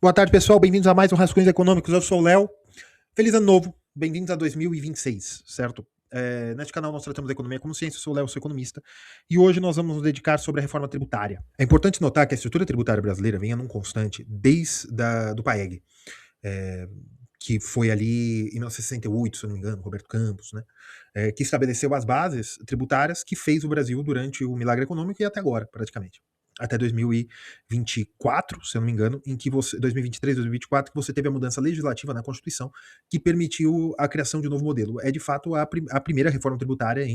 Boa tarde, pessoal. Bem-vindos a mais um Rascunhos Econômicos. Eu sou o Léo. Feliz ano novo. Bem-vindos a 2026, certo? Neste canal nós tratamos da economia como ciência. Eu sou o Léo, sou economista. E hoje nós vamos nos dedicar sobre a reforma tributária. É importante notar que a estrutura tributária brasileira vem num constante desde do PAEG, que foi ali em 1968, se eu não me engano, Roberto Campos, né? Que estabeleceu as bases tributárias que fez o Brasil durante o milagre econômico e até agora, praticamente. Até 2024, se eu não me engano, em que 2023, 2024, que você teve a mudança legislativa na Constituição que permitiu a criação de um novo modelo. É de fato a primeira reforma tributária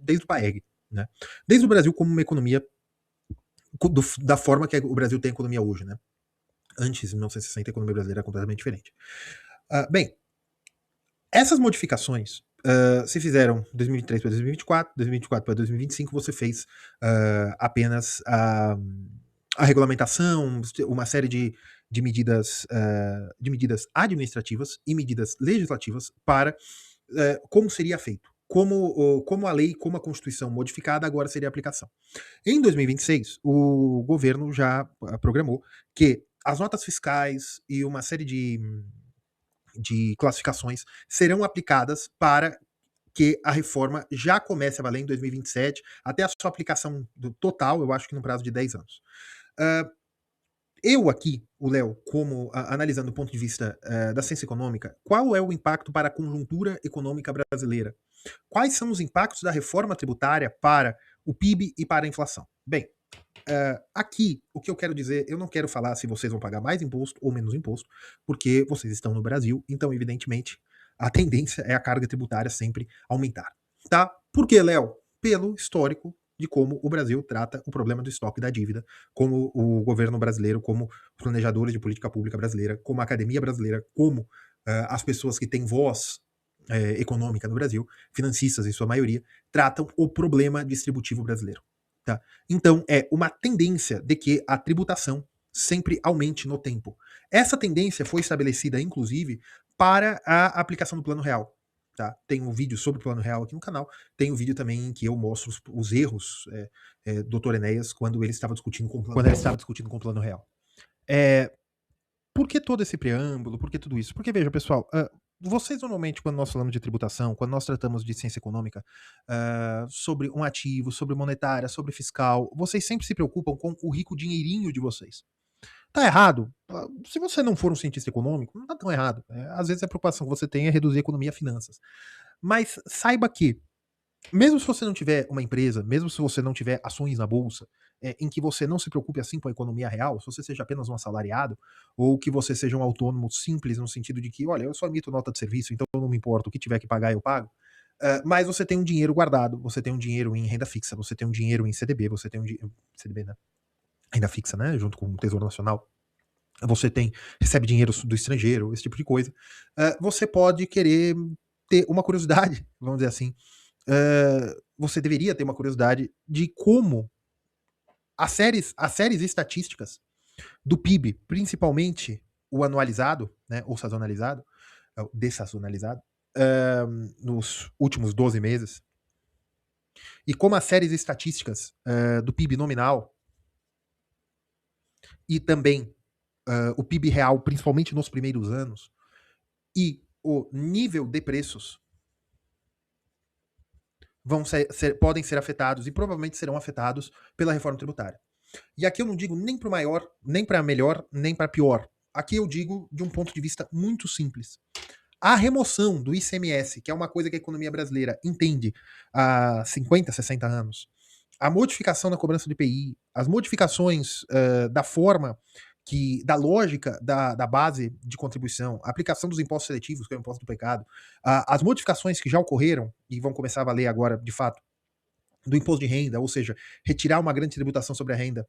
desde o PAEG, né? Desde o Brasil como uma economia da forma que o Brasil tem a economia hoje, né? Antes, em 1960, a economia brasileira era completamente diferente. Bem, essas modificações se fizeram 2023 para 2024, 2024 para 2025, você fez apenas a regulamentação, uma série de medidas administrativas e medidas legislativas para como seria feito. Como a lei, como a Constituição modificada agora seria a aplicação. Em 2026, o governo já programou que as notas fiscais e uma série de classificações serão aplicadas para que a reforma já comece a valer em 2027, até a sua aplicação total, eu acho que no prazo de 10 anos. Eu aqui, o Léo, como analisando do ponto de vista da ciência econômica, qual é o impacto para a conjuntura econômica brasileira? Quais são os impactos da reforma tributária para o PIB e para a inflação? Bem, aqui, o que eu quero dizer, eu não quero falar se vocês vão pagar mais imposto ou menos imposto, porque vocês estão no Brasil, então, evidentemente, a tendência é a carga tributária sempre aumentar. Tá? Por que, Léo? Pelo histórico de como o Brasil trata o problema do estoque da dívida, como o governo brasileiro, como os planejadores de política pública brasileira, como a academia brasileira, como as pessoas que têm voz econômica no Brasil, financistas em sua maioria, tratam o problema distributivo brasileiro. Tá? Então, é uma tendência de que a tributação sempre aumente no tempo. Essa tendência foi estabelecida, inclusive, para a aplicação do Plano Real. Tá? Tem um vídeo sobre o Plano Real aqui no canal. Tem um vídeo também em que eu mostro os erros do Dr. Enéas quando ele estava discutindo com o Plano Real. Por que todo esse preâmbulo? Por que tudo isso? Porque, veja, pessoal, vocês normalmente, quando nós falamos de tributação, quando nós tratamos de ciência econômica, sobre um ativo, sobre monetária, sobre fiscal, vocês sempre se preocupam com o rico dinheirinho de vocês. Tá errado? Se você não for um cientista econômico, não tá tão errado. Às vezes a preocupação que você tem é reduzir a economia e finanças. Mas saiba que, mesmo se você não tiver uma empresa, mesmo se você não tiver ações na bolsa, em que você não se preocupe assim com a economia real, se você seja apenas um assalariado, ou que você seja um autônomo simples, no sentido de que, olha, eu só emito nota de serviço, então eu não me importo, o que tiver que pagar eu pago, mas você tem um dinheiro guardado, você tem um dinheiro em renda fixa, você tem um dinheiro em CDB, você tem um dinheiro. CDB, né? Renda fixa, né? Junto com o Tesouro Nacional. Você recebe dinheiro do estrangeiro, esse tipo de coisa. Você pode querer ter uma curiosidade, vamos dizer assim. Você deveria ter uma curiosidade de como as séries estatísticas do PIB, principalmente o anualizado, né, ou sazonalizado, dessazonalizado, nos últimos 12 meses, e como as séries estatísticas do PIB nominal e também o PIB real, principalmente nos primeiros anos, e o nível de preços podem ser afetados e provavelmente serão afetados pela reforma tributária. E aqui eu não digo nem para maior, nem para melhor, nem para pior. Aqui eu digo de um ponto de vista muito simples. A remoção do ICMS, que é uma coisa que a economia brasileira entende há 50, 60 anos, a modificação na cobrança do IPI, as modificações da forma da lógica da base de contribuição, a aplicação dos impostos seletivos, que é o imposto do pecado, as modificações que já ocorreram e vão começar a valer agora, de fato, do imposto de renda, ou seja, retirar uma grande tributação sobre a renda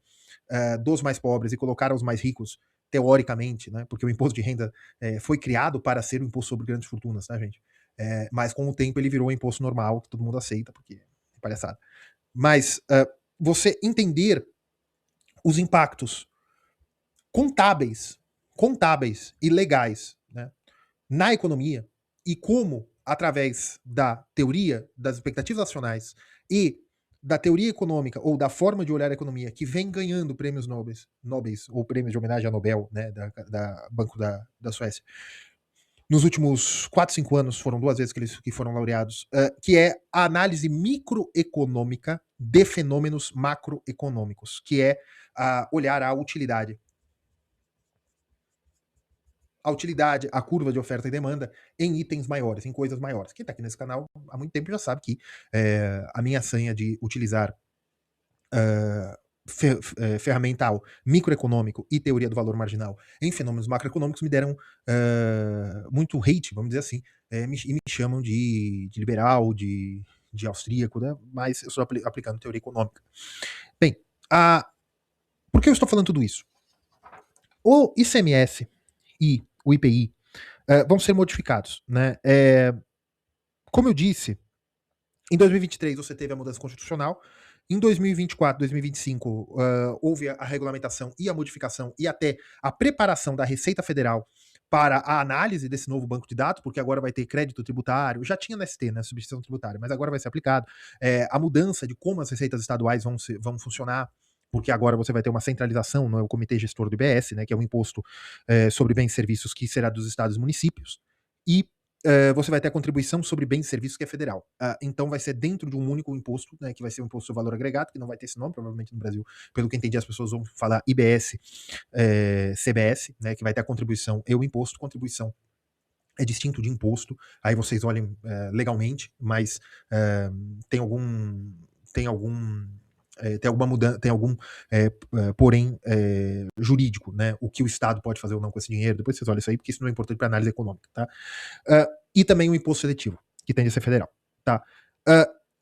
dos mais pobres e colocar aos mais ricos, teoricamente, né? Porque o imposto de renda foi criado para ser o imposto sobre grandes fortunas, tá, gente? Mas com o tempo ele virou um imposto normal, que todo mundo aceita, porque é palhaçada. Mas você entender os impactos contábeis e legais, né, na economia e como, através da teoria das expectativas nacionais e da teoria econômica ou da forma de olhar a economia que vem ganhando prêmios nobres ou prêmios de homenagem a Nobel, né, da Banco da Suécia, nos últimos 4, 5 anos, foram 2 vezes que eles que foram laureados, que é a análise microeconômica de fenômenos macroeconômicos, que é olhar a utilidade. A utilidade, a curva de oferta e demanda em itens maiores, em coisas maiores. Quem está aqui nesse canal há muito tempo já sabe que a minha sanha de utilizar ferramental microeconômico e teoria do valor marginal em fenômenos macroeconômicos me deram muito hate, vamos dizer assim, e me chamam de liberal, de austríaco, né? Mas eu estou aplicando teoria econômica. Bem, por que eu estou falando tudo isso? O ICMS e o IPI vão ser modificados, né? Como eu disse, em 2023 você teve a mudança constitucional. Em 2024, 2025, houve a regulamentação e a modificação e até a preparação da Receita Federal para a análise desse novo banco de dados, porque agora vai ter crédito tributário, já tinha na ST, né, substituição tributária, mas agora vai ser aplicado. A mudança de como as receitas estaduais vão funcionar, porque agora você vai ter uma centralização no Comitê Gestor do IBS, né, que é um imposto sobre bens e serviços que será dos estados e municípios, e você vai ter a contribuição sobre bens e serviços que é federal. Então vai ser dentro de um único imposto, né, que vai ser o imposto sobre valor agregado, que não vai ter esse nome, provavelmente no Brasil, pelo que entendi, as pessoas vão falar IBS, CBS, né, que vai ter a contribuição e o imposto. Contribuição é distinto de imposto, aí vocês olhem legalmente, mas tem alguma mudança, tem algum porém jurídico, né? O que o Estado pode fazer ou não com esse dinheiro. Depois vocês olham isso aí, porque isso não é importante para análise econômica, tá? E também o imposto seletivo, que tende a ser federal, tá?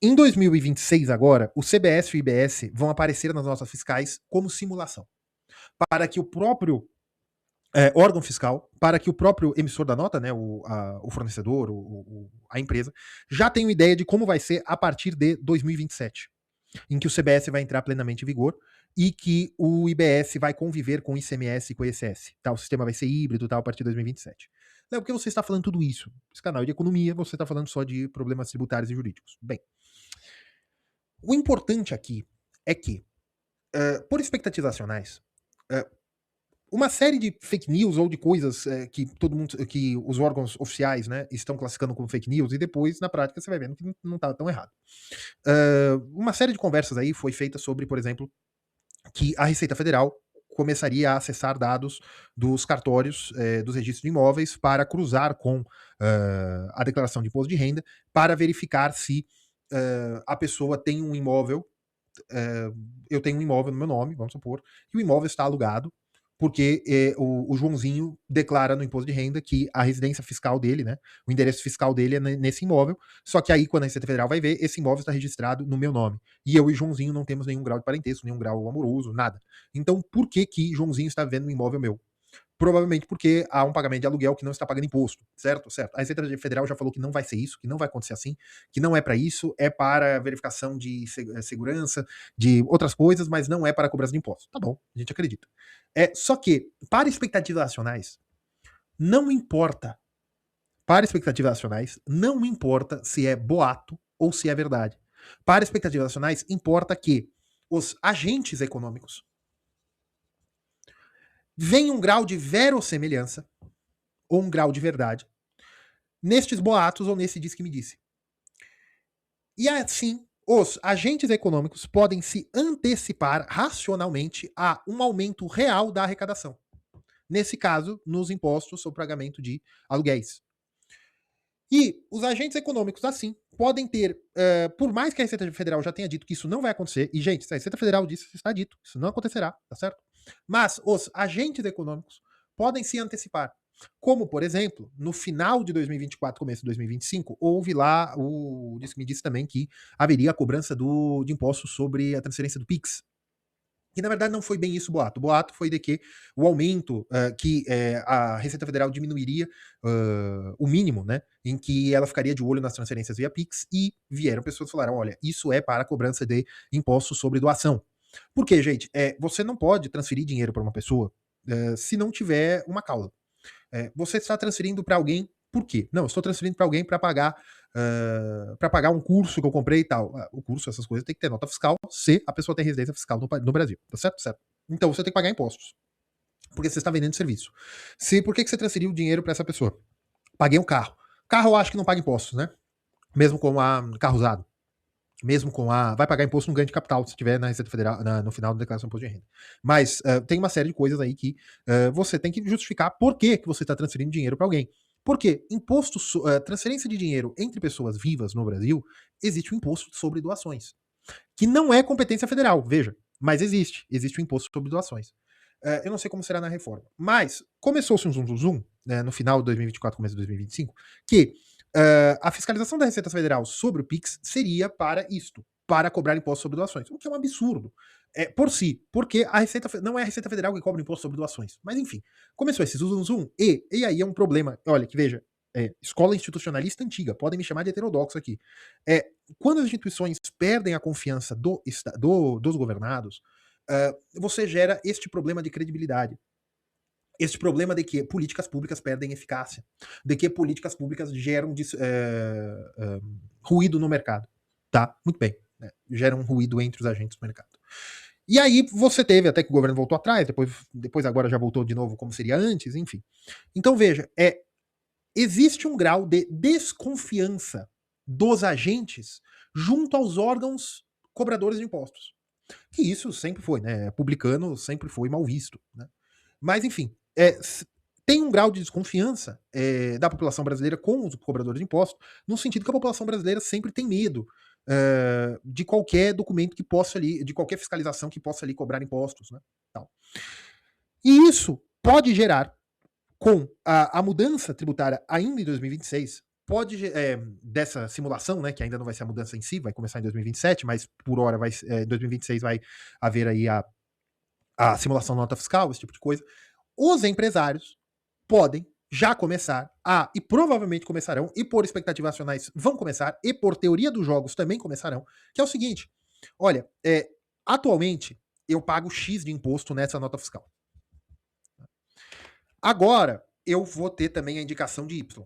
Em 2026 agora, o CBS e o IBS vão aparecer nas notas fiscais como simulação, para que o próprio órgão fiscal, para que o próprio emissor da nota, né, o fornecedor, a empresa, já tenha uma ideia de como vai ser a partir de 2027. Em que o CBS vai entrar plenamente em vigor e que o IBS vai conviver com o ICMS e com o ISS. Tá? O sistema vai ser híbrido, tá, a partir de 2027. Léo, por que você está falando tudo isso? Esse canal é de economia, você está falando só de problemas tributários e jurídicos. Bem, o importante aqui é que, por expectativas nacionais, uma série de fake news ou de coisas que todo mundo, que os órgãos oficiais, né, estão classificando como fake news, e depois, na prática, você vai vendo que não está tão errado. Uma série de conversas aí foi feita sobre, por exemplo, que a Receita Federal começaria a acessar dados dos cartórios dos registros de imóveis para cruzar com a declaração de imposto de renda para verificar se a pessoa tem um imóvel. Eu tenho um imóvel no meu nome, vamos supor, e o imóvel está alugado porque o Joãozinho declara no imposto de renda que a residência fiscal dele, né, o endereço fiscal dele é nesse imóvel, só que aí quando a Receita Federal vai ver, esse imóvel está registrado no meu nome. E eu e Joãozinho não temos nenhum grau de parentesco, nenhum grau amoroso, nada. Então por que Joãozinho está vendo um imóvel meu? Provavelmente porque há um pagamento de aluguel que não está pagando imposto, certo? Certo. A Receita Federal já falou que não vai ser isso, que não vai acontecer assim, que não é para isso, é para verificação de segurança, de outras coisas, mas não é para cobrança de impostos. Tá bom, a gente acredita. Só que, para expectativas nacionais, não importa. Para expectativas nacionais, não importa se é boato ou se é verdade. Para expectativas nacionais, importa que os agentes econômicos vem um grau de verossemelhança ou um grau de verdade nestes boatos ou nesse diz que me disse. E assim, os agentes econômicos podem se antecipar racionalmente a um aumento real da arrecadação. Nesse caso, nos impostos sobre pagamento de aluguéis. E os agentes econômicos, assim, podem ter, por mais que a Receita Federal já tenha dito que isso não vai acontecer, e, gente, se a Receita Federal disse, está dito, isso não acontecerá, tá certo? Mas os agentes econômicos podem se antecipar. Como, por exemplo, no final de 2024, começo de 2025, houve lá, me disse também que haveria a cobrança de impostos sobre a transferência do PIX. Que na verdade não foi bem isso o boato. O boato foi de que o aumento que a Receita Federal diminuiria o mínimo, né, em que ela ficaria de olho nas transferências via Pix, e vieram pessoas que falaram, olha, isso é para a cobrança de impostos sobre doação. Por quê, gente? Você não pode transferir dinheiro para uma pessoa se não tiver uma causa. Você está transferindo para alguém Por quê? Não, eu estou transferindo para alguém para pagar um curso que eu comprei e tal. O curso, essas coisas, tem que ter nota fiscal se a pessoa tem residência fiscal no Brasil. Tá certo? Certo. Então você tem que pagar impostos. Porque você está vendendo serviço. Por que você transferiu o dinheiro para essa pessoa? Paguei um carro. Carro eu acho que não paga impostos, né? Mesmo com a carro usado. Mesmo com a. Vai pagar imposto no ganho de capital, se tiver na Receita Federal, no final da declaração de imposto de renda. Mas tem uma série de coisas aí que você tem que justificar por que você está transferindo dinheiro para alguém. Porque transferência de dinheiro entre pessoas vivas no Brasil, existe o imposto sobre doações. Que não é competência federal, veja. Mas existe. Existe o imposto sobre doações. Eu não sei como será na reforma. Mas começou-se um zoom, né, no final de 2024, começo de 2025, que a fiscalização da Receita Federal sobre o PIX seria para isto, para cobrar imposto sobre doações, o que é um absurdo por si, porque não é a Receita Federal que cobra imposto sobre doações. Mas enfim, começou esse zoom, e aí é um problema. Olha, que veja, escola institucionalista antiga, podem me chamar de heterodoxo aqui. Quando as instituições perdem a confiança dos governados, você gera este problema de credibilidade. Este problema de que políticas públicas perdem eficácia, de que políticas públicas geram ruído no mercado. Tá? Muito bem. Né? Geram ruído entre os agentes do mercado. E aí você teve, até que o governo voltou atrás, depois agora já voltou de novo como seria antes, enfim. Então veja, existe um grau de desconfiança dos agentes junto aos órgãos cobradores de impostos. Que isso sempre foi, né? Publicano sempre foi mal visto. Né? Mas, enfim, tem um grau de desconfiança da população brasileira com os cobradores de impostos, no sentido que a população brasileira sempre tem medo de qualquer documento que possa ali, de qualquer fiscalização que possa ali cobrar impostos. Né? Tal. E isso pode gerar, com a mudança tributária ainda em 2026, dessa simulação, né, que ainda não vai ser a mudança em si, vai começar em 2027, mas por hora em 2026 vai haver aí a simulação da nota fiscal, esse tipo de coisa. Os empresários podem já começar e provavelmente começarão, e por expectativas nacionais vão começar, e por teoria dos jogos também começarão, que é o seguinte: olha, atualmente eu pago X de imposto nessa nota fiscal. Agora eu vou ter também a indicação de Y.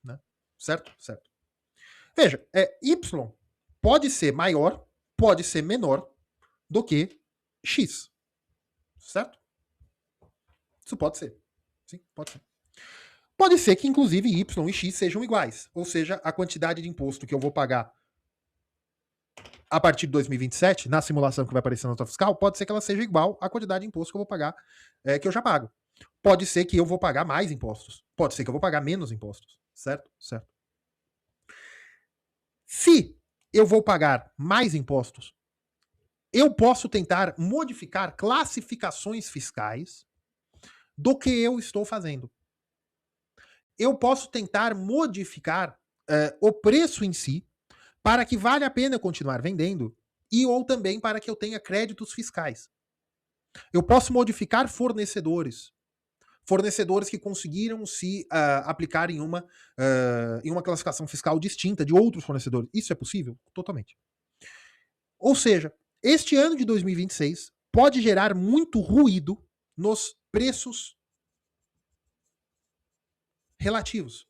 Né? Certo? Certo. Veja, Y pode ser maior, pode ser menor do que X. Certo? Isso pode ser. Sim, pode ser. Pode ser que, inclusive, Y e X sejam iguais. Ou seja, a quantidade de imposto que eu vou pagar a partir de 2027, na simulação que vai aparecer na nota fiscal, pode ser que ela seja igual à quantidade de imposto que eu vou pagar, que eu já pago. Pode ser que eu vou pagar mais impostos. Pode ser que eu vou pagar menos impostos. Certo? Certo. Se eu vou pagar mais impostos, eu posso tentar modificar classificações fiscais do que eu estou fazendo. Eu posso tentar modificar o preço em si para que valha a pena eu continuar vendendo ou também para que eu tenha créditos fiscais. Eu posso modificar fornecedores que conseguiram se aplicar em uma classificação fiscal distinta de outros fornecedores. Isso é possível? Totalmente. Ou seja, este ano de 2026 pode gerar muito ruído nos preços relativos.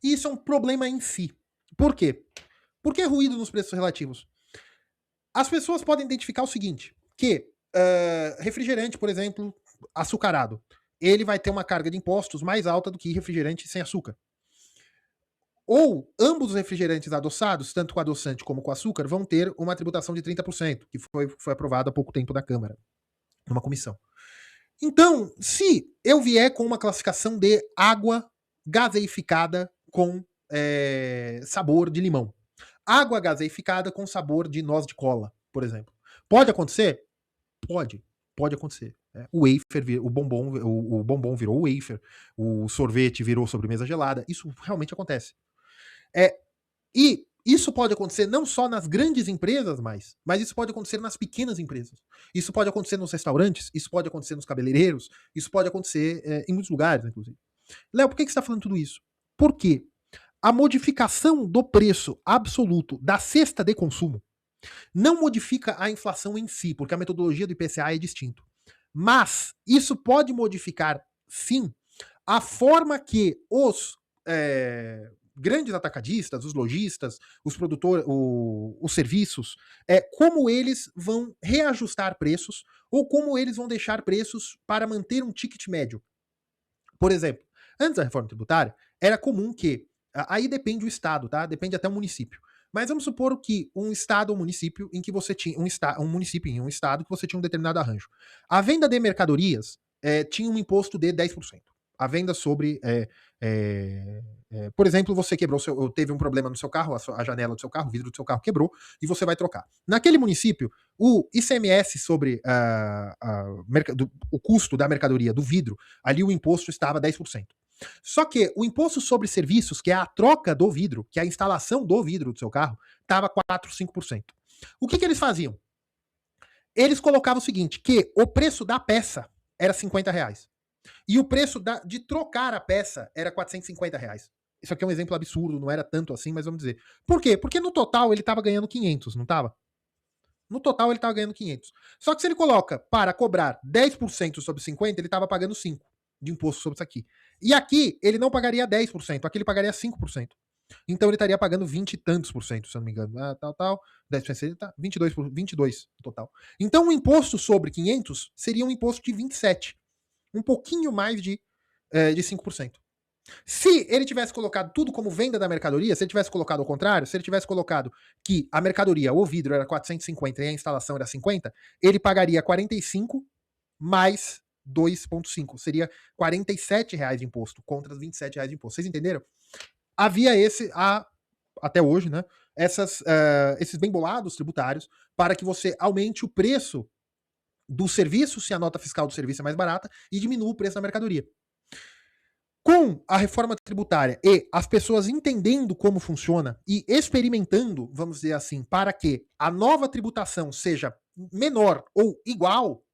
E isso é um problema em si. Por quê? Por que ruído nos preços relativos? As pessoas podem identificar o seguinte, que refrigerante, por exemplo, açucarado, ele vai ter uma carga de impostos mais alta do que refrigerante sem açúcar. Ou ambos os refrigerantes adoçados, tanto com adoçante como com açúcar, vão ter uma tributação de 30%, que foi aprovado há pouco tempo na Câmara, numa comissão. Então, se eu vier com uma classificação de água gaseificada com sabor de limão, água gaseificada com sabor de noz de cola, por exemplo, pode acontecer? Pode acontecer. O wafer, o bombom virou wafer, o sorvete virou sobremesa gelada. Isso realmente acontece. E isso pode acontecer não só nas grandes empresas mas isso pode acontecer nas pequenas empresas. Isso pode acontecer nos restaurantes, isso pode acontecer nos cabeleireiros, isso pode acontecer em muitos lugares, inclusive. Léo, por que você está falando tudo isso? Porque a modificação do preço absoluto da cesta de consumo não modifica a inflação em si, porque a metodologia do IPCA é distinto. Mas isso pode modificar, sim, a forma que os grandes atacadistas, os lojistas, os produtores, os serviços, como eles vão reajustar preços ou como eles vão deixar preços para manter um ticket médio. Por exemplo, antes da reforma tributária, era comum que, aí depende do estado, tá? Depende até o município. Mas vamos supor que um estado ou município em que você tinha um município em um estado que você tinha um determinado arranjo. A venda de mercadorias tinha um imposto de 10%. A venda sobre, por exemplo, você teve um problema no seu carro, a janela do seu carro, o vidro do seu carro quebrou e você vai trocar. Naquele município, o ICMS sobre o custo da mercadoria do vidro, ali o imposto estava 10%. Só que o imposto sobre serviços, que é a troca do vidro, que é a instalação do vidro do seu carro, estava 4, 5%. O que eles faziam? Eles colocavam o seguinte, que o preço da peça era R$50. E o preço de trocar a peça era R$450. Isso aqui é um exemplo absurdo, não era tanto assim, mas vamos dizer. Por quê? Porque no total ele estava ganhando 500, não estava? No total ele estava ganhando 500. Só que se ele coloca para cobrar 10% sobre 50, ele estava pagando 5 de imposto sobre isso aqui. E aqui ele não pagaria 10%, aqui ele pagaria 5%. Então ele estaria pagando 20 e tantos por cento, se eu não me engano. 10%, tá, 22 no total. Então o imposto sobre 500 seria um imposto de 27. Um pouquinho mais de 5%. Se ele tivesse colocado tudo como venda da mercadoria, se ele tivesse colocado ao contrário, se ele tivesse colocado que a mercadoria, o vidro, era 450 e a instalação era 50, ele pagaria 45 mais 2,5. Seria R$47 de imposto contra os R$27 de imposto. Vocês entenderam? Havia até hoje, né, esses bem bolados tributários para que você aumente o preço do serviço, se a nota fiscal do serviço é mais barata, e diminua o preço da mercadoria. Com a reforma tributária e as pessoas entendendo como funciona e experimentando, vamos dizer assim, para que a nova tributação seja menor ou igual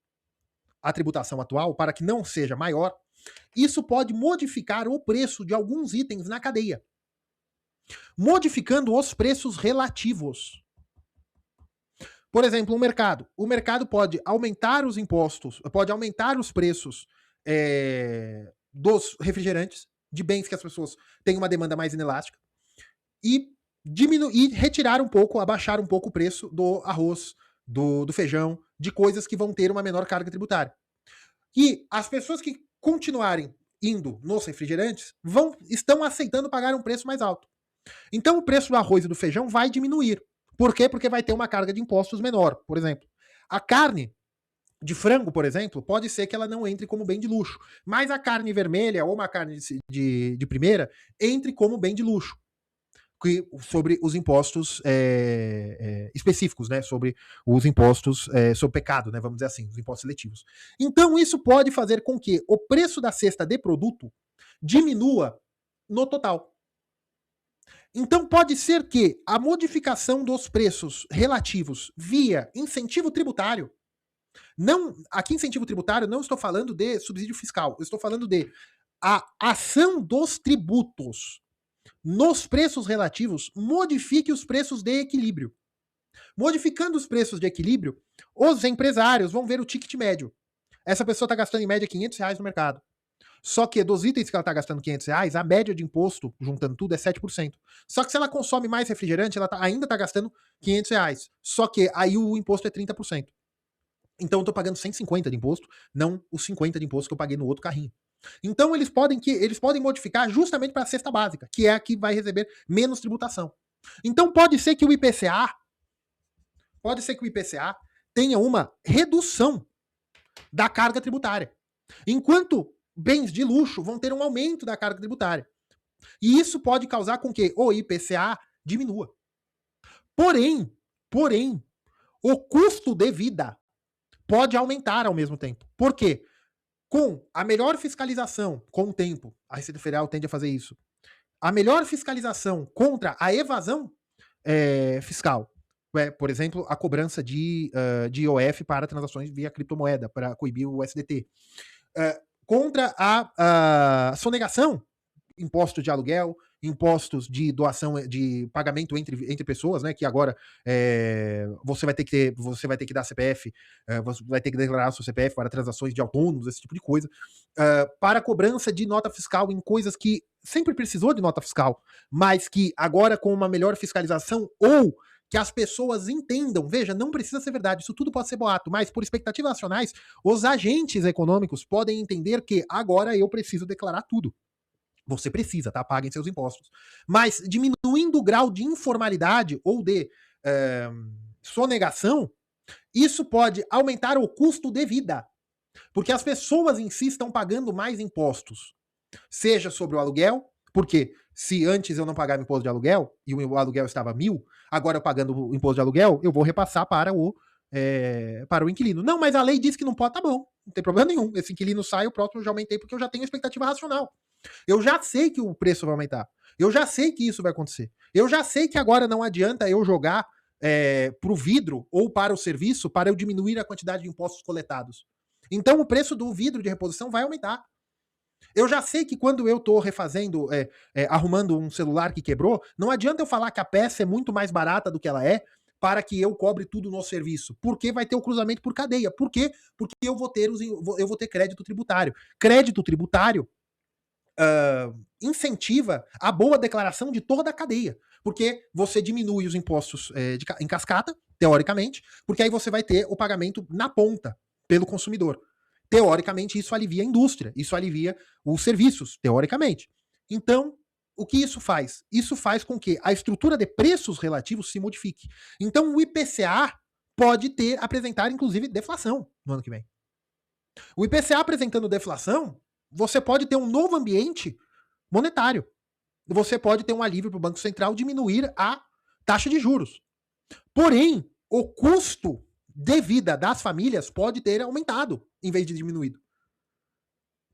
à tributação atual, para que não seja maior, isso pode modificar o preço de alguns itens na cadeia, modificando os preços relativos. Por exemplo, o mercado pode aumentar os impostos, pode aumentar os preços dos refrigerantes, de bens que as pessoas têm uma demanda mais inelástica, e retirar um pouco, abaixar um pouco o preço do arroz, do feijão, de coisas que vão ter uma menor carga tributária. E as pessoas que continuarem indo nos refrigerantes estão aceitando pagar um preço mais alto. Então o preço do arroz e do feijão vai diminuir. Por quê? Porque vai ter uma carga de impostos menor, por exemplo. A carne de frango, por exemplo, pode ser que ela não entre como bem de luxo, mas a carne vermelha ou uma carne de primeira entre como bem de luxo, sobre os impostos específicos, né? Sobre os impostos sobre pecado, né? Vamos dizer assim, os impostos seletivos. Então isso pode fazer com que o preço da cesta de produto diminua no total. Então pode ser que a modificação dos preços relativos via incentivo tributário, aqui incentivo tributário não estou falando de subsídio fiscal, eu estou falando de a ação dos tributos nos preços relativos modifique os preços de equilíbrio. Modificando os preços de equilíbrio, os empresários vão ver o ticket médio. Essa pessoa está gastando em média R$500 no mercado. Só que dos itens que ela está gastando R$500, a média de imposto, juntando tudo, é 7%. Só que se ela consome mais refrigerante, ela ainda está gastando R$500. Só que aí o imposto é 30%. Então eu estou pagando 150 de imposto, não os 50 de imposto que eu paguei no outro carrinho. Então eles podem modificar justamente para a cesta básica, que é a que vai receber menos tributação. Então pode ser que o IPCA tenha uma redução da carga tributária, enquanto bens de luxo vão ter um aumento da carga tributária. E isso pode causar com que o IPCA diminua. Porém, o custo de vida pode aumentar ao mesmo tempo. Por quê? Com a melhor fiscalização, com o tempo, a Receita Federal tende a fazer isso, a melhor fiscalização contra a evasão fiscal, por exemplo, a cobrança de IOF para transações via criptomoeda, para coibir o SDT, contra a sonegação, imposto de aluguel, impostos de doação, de pagamento entre pessoas, né? Que agora você vai ter que dar CPF, você vai ter que declarar seu CPF para transações de autônomos, esse tipo de coisa. Para cobrança de nota fiscal em coisas que sempre precisou de nota fiscal, mas que agora com uma melhor fiscalização ou que as pessoas entendam, veja, não precisa ser verdade, isso tudo pode ser boato, mas por expectativas racionais, os agentes econômicos podem entender que agora eu preciso declarar tudo. Você precisa, tá? Paguem seus impostos. Mas diminuindo o grau de informalidade ou de sonegação, isso pode aumentar o custo de vida. Porque as pessoas em si estão pagando mais impostos. Seja sobre o aluguel, porque se antes eu não pagava imposto de aluguel e o aluguel estava 1.000, agora eu pagando o imposto de aluguel, eu vou repassar para o inquilino. Não, mas a lei diz que não pode, tá bom, não tem problema nenhum. Esse inquilino sai, o próximo eu já aumentei porque eu já tenho expectativa racional. Eu já sei que o preço vai aumentar. Eu já sei que isso vai acontecer. Eu já sei que agora não adianta eu jogar para o vidro ou para o serviço para eu diminuir a quantidade de impostos coletados. Então o preço do vidro de reposição vai aumentar. Eu já sei que quando eu tô refazendo, arrumando um celular que quebrou, não adianta eu falar que a peça é muito mais barata do que ela é para que eu cobre tudo no serviço. Porque vai ter o cruzamento por cadeia. Por quê? Porque eu vou ter crédito tributário. Crédito tributário incentiva a boa declaração de toda a cadeia. Porque você diminui os impostos em cascata, teoricamente, porque aí você vai ter o pagamento na ponta pelo consumidor. Teoricamente, isso alivia a indústria, isso alivia os serviços, teoricamente. Então, o que isso faz? Isso faz com que a estrutura de preços relativos se modifique. Então, o IPCA pode apresentar, inclusive, deflação no ano que vem. O IPCA apresentando deflação, você pode ter um novo ambiente monetário. Você pode ter um alívio para o Banco Central diminuir a taxa de juros. Porém, o custo de vida das famílias pode ter aumentado em vez de diminuído.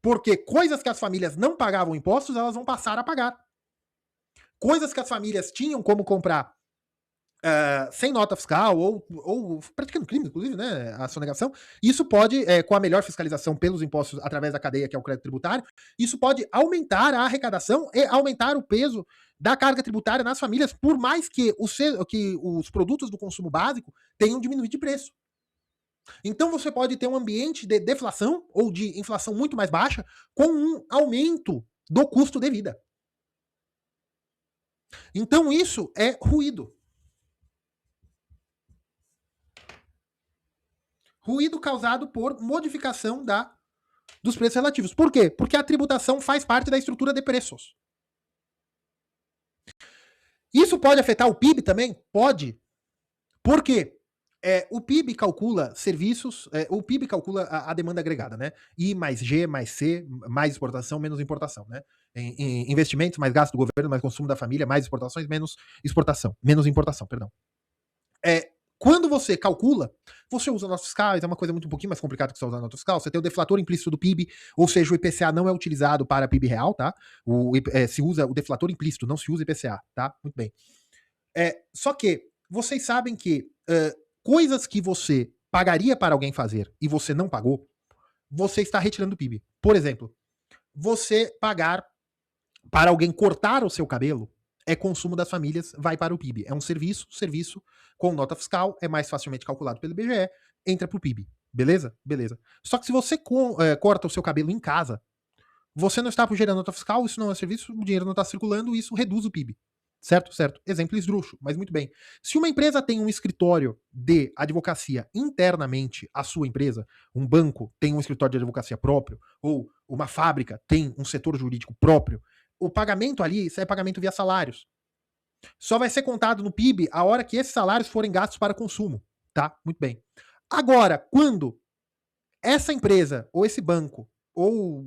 Porque coisas que as famílias não pagavam impostos, elas vão passar a pagar. Coisas que as famílias tinham como comprar sem nota fiscal ou praticando crime, inclusive, né, a sonegação, isso pode, com a melhor fiscalização pelos impostos através da cadeia, que é o crédito tributário, isso pode aumentar a arrecadação e aumentar o peso da carga tributária nas famílias, por mais que os produtos do consumo básico tenham diminuído de preço. Então você pode ter um ambiente de deflação ou de inflação muito mais baixa com um aumento do custo de vida. Então isso é ruído. Ruído causado por modificação dos preços relativos. Por quê? Porque a tributação faz parte da estrutura de preços. Isso pode afetar o PIB também? Pode. Por quê? O PIB calcula serviços, o PIB calcula a demanda agregada, né? I mais G mais C, mais exportação, menos importação, né? Em investimentos, mais gasto do governo, mais consumo da família, mais exportações, menos importação, perdão. Quando você calcula, você usa notas fiscais, é uma coisa muito um pouquinho mais complicada que você usar nota fiscal. Você tem o deflator implícito do PIB, ou seja, o IPCA não é utilizado para PIB real, tá? Se usa o deflator implícito, não se usa IPCA, tá? Muito bem. Só que vocês sabem que coisas que você pagaria para alguém fazer e você não pagou, você está retirando do PIB. Por exemplo, você pagar para alguém cortar o seu cabelo é consumo das famílias, vai para o PIB. É um serviço com nota fiscal, é mais facilmente calculado pelo IBGE, entra para o PIB. Beleza? Beleza. Só que se você corta o seu cabelo em casa, você não está gerando nota fiscal, isso não é serviço, o dinheiro não está circulando, isso reduz o PIB. Certo? Certo. Exemplo esdrúxulo, mas muito bem. Se uma empresa tem um escritório de advocacia internamente à sua empresa, um banco tem um escritório de advocacia próprio, ou uma fábrica tem um setor jurídico próprio, o pagamento ali, isso é pagamento via salários. Só vai ser contado no PIB a hora que esses salários forem gastos para consumo, tá? Muito bem. Agora, quando essa empresa, ou esse banco, ou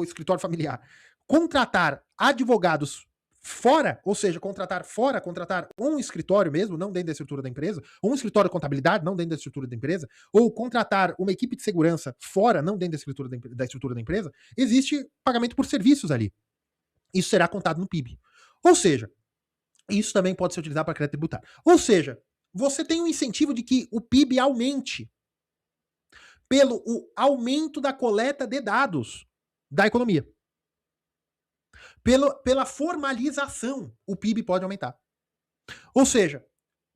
escritório familiar, contratar advogados fora, ou seja, contratar um escritório mesmo, não dentro da estrutura da empresa, ou um escritório de contabilidade, não dentro da estrutura da empresa, ou contratar uma equipe de segurança fora, não dentro da estrutura da empresa, existe pagamento por serviços ali. Isso será contado no PIB. Ou seja, isso também pode ser utilizado para crédito tributário. Ou seja, você tem um incentivo de que o PIB aumente pelo o aumento da coleta de dados da economia. Pela formalização, o PIB pode aumentar. Ou seja,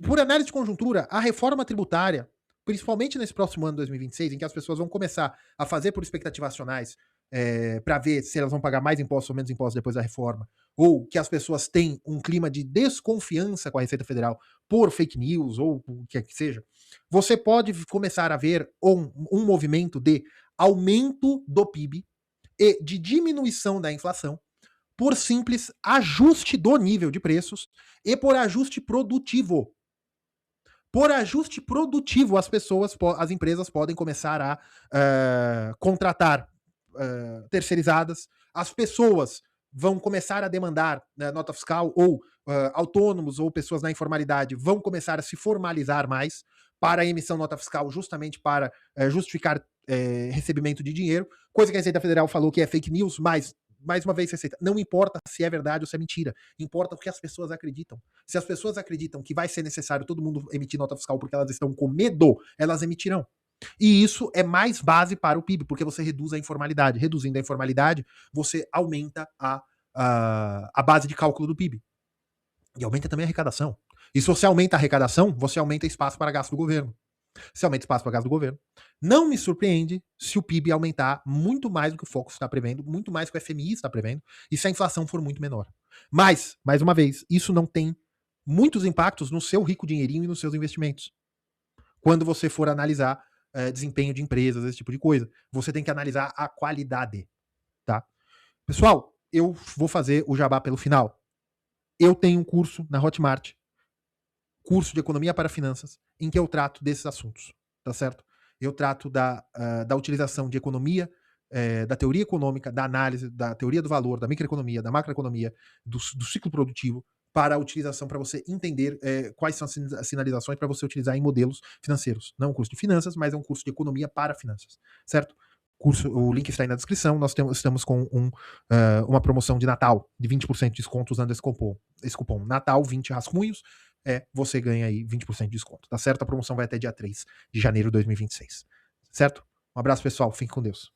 por análise de conjuntura, a reforma tributária, principalmente nesse próximo ano 2026, em que as pessoas vão começar a fazer por expectativas racionais para ver se elas vão pagar mais impostos ou menos impostos depois da reforma, ou que as pessoas têm um clima de desconfiança com a Receita Federal por fake news ou o que quer que seja, você pode começar a ver um movimento de aumento do PIB e de diminuição da inflação por simples ajuste do nível de preços e por ajuste produtivo. Por ajuste produtivo, as empresas podem começar a contratar terceirizadas, as pessoas vão começar a demandar nota fiscal, ou autônomos ou pessoas na informalidade vão começar a se formalizar mais para a emissão nota fiscal, justamente para justificar recebimento de dinheiro, coisa que a Receita Federal falou que é fake news, mas mais uma vez, Receita, não importa se é verdade ou se é mentira, importa o que as pessoas acreditam. Se as pessoas acreditam que vai ser necessário todo mundo emitir nota fiscal porque elas estão com medo, elas emitirão. E isso é mais base para o PIB, porque você reduz a informalidade. Reduzindo a informalidade, você aumenta a base de cálculo do PIB. E aumenta também a arrecadação. E se você aumenta a arrecadação, você aumenta espaço para gasto do governo. Se aumenta espaço para gasto do governo, não me surpreende se o PIB aumentar muito mais do que o Focus está prevendo, muito mais do que o FMI está prevendo, e se a inflação for muito menor. Mas, mais uma vez, isso não tem muitos impactos no seu rico dinheirinho e nos seus investimentos. Quando você for analisar desempenho de empresas, esse tipo de coisa, você tem que analisar a qualidade, tá? Pessoal, eu vou fazer o jabá pelo final. Eu tenho um curso na Hotmart, curso de economia para finanças, em que eu trato desses assuntos, tá certo? Eu trato da utilização de economia, da teoria econômica, da análise, da teoria do valor, da microeconomia, da macroeconomia, do ciclo produtivo, para a utilização, para você entender quais são as sinalizações para você utilizar em modelos financeiros. Não é um curso de finanças, mas é um curso de economia para finanças, certo? O link está aí na descrição. Nós estamos com uma promoção de Natal de 20% de desconto usando esse cupom Natal 20 rascunhos. Você ganha aí 20% de desconto, tá certo? A promoção vai até dia 3 de janeiro de 2026, certo? Um abraço, pessoal. Fique com Deus.